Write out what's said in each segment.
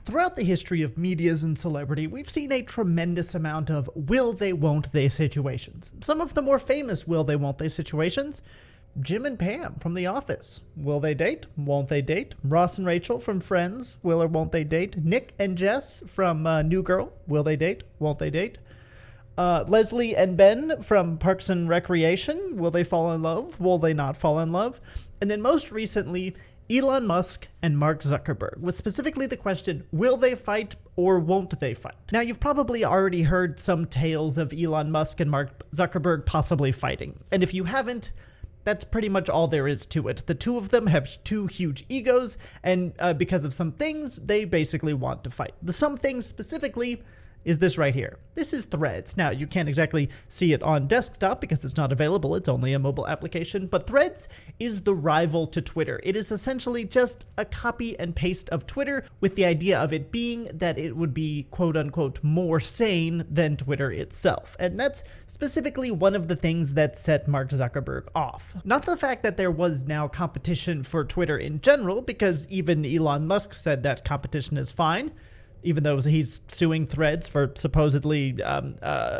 Throughout the history of medias and celebrity, we've seen a tremendous amount of will they, won't they situations. Some of the more famous will they, won't they situations: Jim and Pam from The Office. Will they date? Won't they date? Ross and Rachel from Friends. Will or won't they date? Nick and Jess from New Girl. Will they date? Won't they date? Leslie and Ben from Parks and Recreation. Will they fall in love? Will they not fall in love? And then most recently, Elon Musk and Mark Zuckerberg, with specifically the question, will they fight or won't they fight? Now, you've probably already heard some tales of Elon Musk and Mark Zuckerberg possibly fighting. And if you haven't, that's pretty much all there is to it. The two of them have two huge egos, and because of some things, they basically want to fight. The some things specifically is this right here. This is Threads. Now, you can't exactly see it on desktop because it's not available. It's only a mobile application. But Threads is the rival to Twitter. It is essentially just a copy and paste of Twitter, with the idea of it being that it would be quote unquote more sane than Twitter itself. And that's specifically one of the things that set Mark Zuckerberg off. Not the fact that there was now competition for Twitter in general, because even Elon Musk said that competition is fine, even though he's suing Threads for supposedly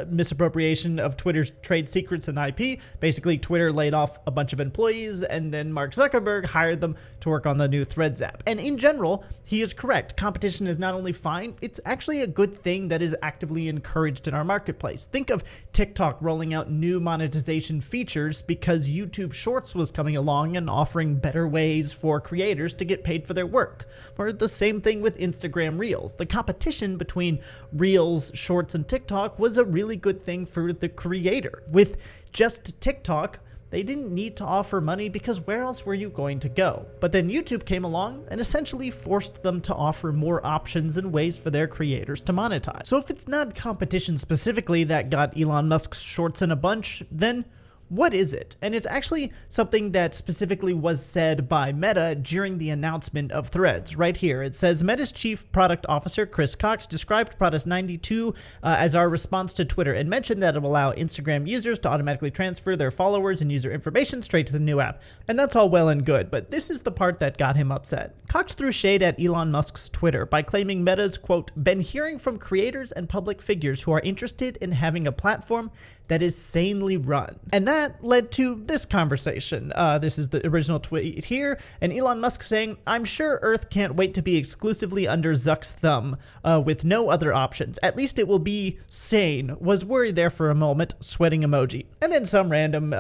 misappropriation of Twitter's trade secrets and IP. Basically, Twitter laid off a bunch of employees, and then Mark Zuckerberg hired them to work on the new Threads app. And in general, he is correct. Competition is not only fine, it's actually a good thing that is actively encouraged in our marketplace. Think of TikTok rolling out new monetization features because YouTube Shorts was coming along and offering better ways for creators to get paid for their work. Or the same thing with Instagram Reels. The competition between Reels, Shorts, and TikTok was a really good thing for the creator. With just TikTok, they didn't need to offer money because where else were you going to go? But then YouTube came along and essentially forced them to offer more options and ways for their creators to monetize. So if it's not competition specifically that got Elon Musk's Shorts in a bunch, then what is it? And it's actually something that specifically was said by Meta during the announcement of Threads. Right here, it says, Meta's chief product officer, Chris Cox, described Product 92 as our response to Twitter and mentioned that it will allow Instagram users to automatically transfer their followers and user information straight to the new app. And that's all well and good, but this is the part that got him upset. Cox threw shade at Elon Musk's Twitter by claiming Meta's, quote, been hearing from creators and public figures who are interested in having a platform that is sanely run. And that led to this conversation. This is the original tweet here, and Elon Musk saying, I'm sure Earth can't wait to be exclusively under Zuck's thumb with no other options. At least it will be sane. Was worried there for a moment, sweating emoji. And then some random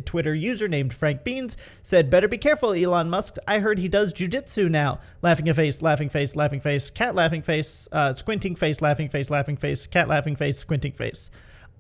Twitter user named Frank Beans said, better be careful, Elon Musk. I heard he does jujitsu now. Laughing face, laughing face, laughing face, cat laughing face, squinting face, laughing face, cat laughing face, squinting face.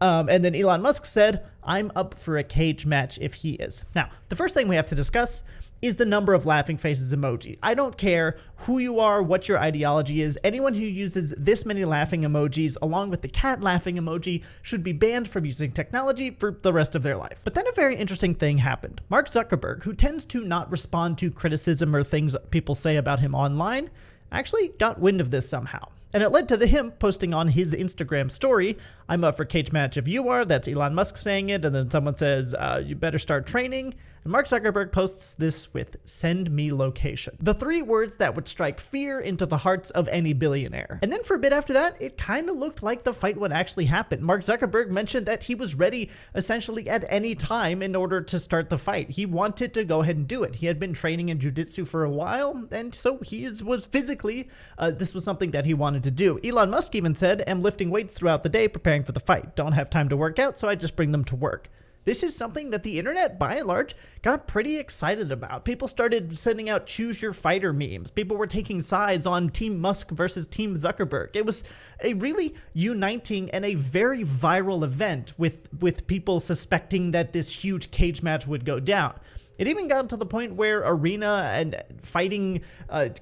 And then Elon Musk said, I'm up for a cage match if he is. Now, the first thing we have to discuss is the number of laughing faces emoji. I don't care who you are, what your ideology is. Anyone who uses this many laughing emojis along with the cat laughing emoji should be banned from using technology for the rest of their life. But then a very interesting thing happened. Mark Zuckerberg, who tends to not respond to criticism or things people say about him online, actually got wind of this somehow. And it led to him posting on his Instagram story, I'm up for cage match if you are. That's Elon Musk saying it. And then someone says, you better start training. And Mark Zuckerberg posts this with send me location. The three words that would strike fear into the hearts of any billionaire. And then for a bit after that, it kind of looked like the fight would actually happen. Mark Zuckerberg mentioned that he was ready essentially at any time in order to start the fight. He wanted to go ahead and do it. He had been training in jiu-jitsu for a while, and so he was physically, this was something that he wanted to do. Elon Musk even said, I'm lifting weights throughout the day preparing for the fight. Don't have time to work out, so I just bring them to work. This is something that the internet, by and large, got pretty excited about. People started sending out choose your fighter memes. People were taking sides on Team Musk versus Team Zuckerberg. It was a really uniting and a very viral event with people suspecting that this huge cage match would go down. It even got to the point where arena and fighting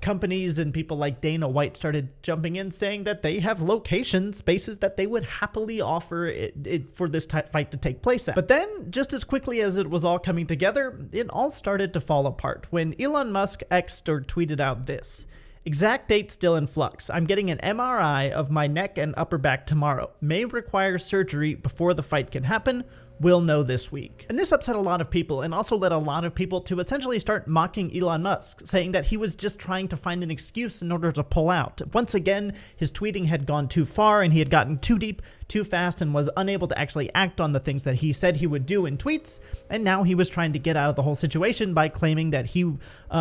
companies and people like Dana White started jumping in saying that they have location spaces that they would happily offer it for this fight to take place at. But then, just as quickly as it was all coming together, it all started to fall apart when Elon Musk X'd or tweeted out this. Exact date still in flux. I'm getting an MRI of my neck and upper back tomorrow. May require surgery before the fight can happen. we'll know this week. And this upset a lot of people and also led a lot of people to essentially start mocking Elon Musk, saying that he was just trying to find an excuse in order to pull out. Once again, his tweeting had gone too far and he had gotten too deep, too fast, and was unable to actually act on the things that he said he would do in tweets. And now he was trying to get out of the whole situation by claiming that he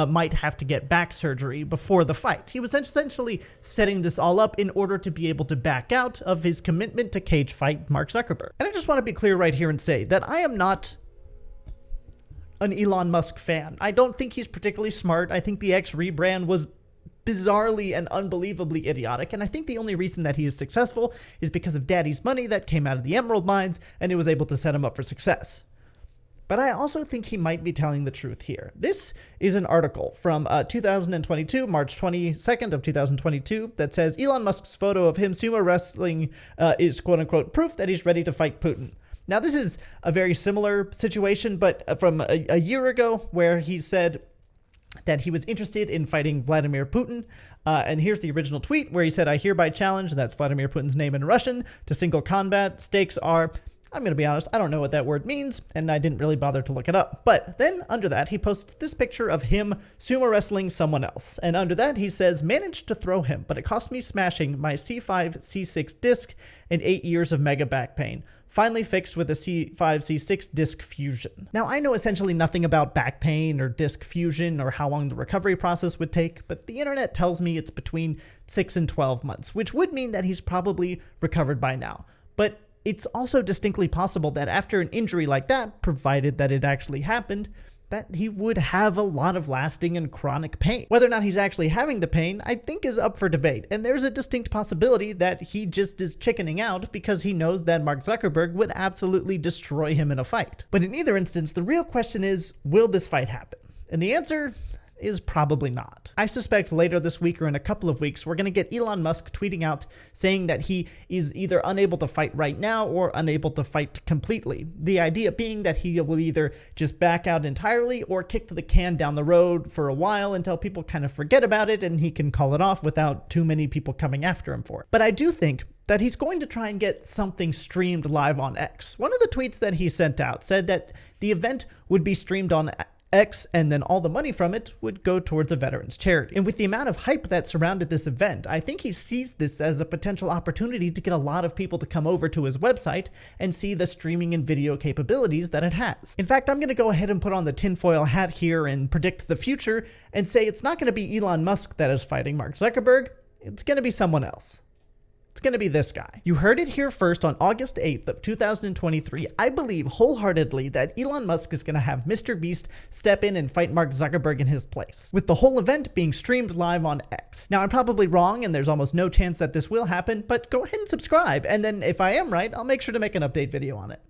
might have to get back surgery before the fight. He was essentially setting this all up in order to be able to back out of his commitment to cage fight Mark Zuckerberg. And I just want to be clear right here and say that I am not an Elon Musk fan. I don't think he's particularly smart. I think the X rebrand was bizarrely and unbelievably idiotic, and I think the only reason that he is successful is because of daddy's money that came out of the emerald mines, and it was able to set him up for success. But I also think he might be telling the truth here. This is an article from 2022, March 22nd of 2022, that says Elon Musk's photo of him sumo wrestling is quote-unquote proof that he's ready to fight Putin. Now, this is a very similar situation, but from a year ago, where he said that he was interested in fighting Vladimir Putin. And here's the original tweet where he said, "I hereby challenge," that's Vladimir Putin's name in Russian, "to single combat. Stakes are," I'm going to be honest, I don't know what that word means, and I didn't really bother to look it up. But then under that, he posts this picture of him sumo wrestling someone else. And under that, he says, "Managed to throw him, but it cost me smashing my C5, C6 disc and 8 years of mega back pain. Finally fixed with a C5, C6 disc fusion." Now, I know essentially nothing about back pain or disc fusion or how long the recovery process would take, but the internet tells me it's between 6 and 12 months, which would mean that he's probably recovered by now. But it's also distinctly possible that after an injury like that, provided that it actually happened, that he would have a lot of lasting and chronic pain. Whether or not he's actually having the pain, I think is up for debate. And there's a distinct possibility that he just is chickening out because he knows that Mark Zuckerberg would absolutely destroy him in a fight. But in either instance, the real question is, will this fight happen? And the answer is probably not. I suspect later this week or in a couple of weeks, we're going to get Elon Musk tweeting out saying that he is either unable to fight right now or unable to fight completely. The idea being that he will either just back out entirely or kick the can down the road for a while until people kind of forget about it and he can call it off without too many people coming after him for it. But I do think that he's going to try and get something streamed live on X. One of the tweets that he sent out said that the event would be streamed on X, and then all the money from it would go towards a veterans charity. And with the amount of hype that surrounded this event, I think he sees this as a potential opportunity to get a lot of people to come over to his website and see the streaming and video capabilities that it has. In fact, I'm going to go ahead and put on the tinfoil hat here and predict the future and say it's not going to be Elon Musk that is fighting Mark Zuckerberg. It's going to be someone else. It's going to be this guy. You heard it here first on August 8th of 2023. I believe wholeheartedly that Elon Musk is going to have Mr. Beast step in and fight Mark Zuckerberg in his place, with the whole event being streamed live on X. Now, I'm probably wrong, and there's almost no chance that this will happen, but go ahead and subscribe, and then if I am right, I'll make sure to make an update video on it.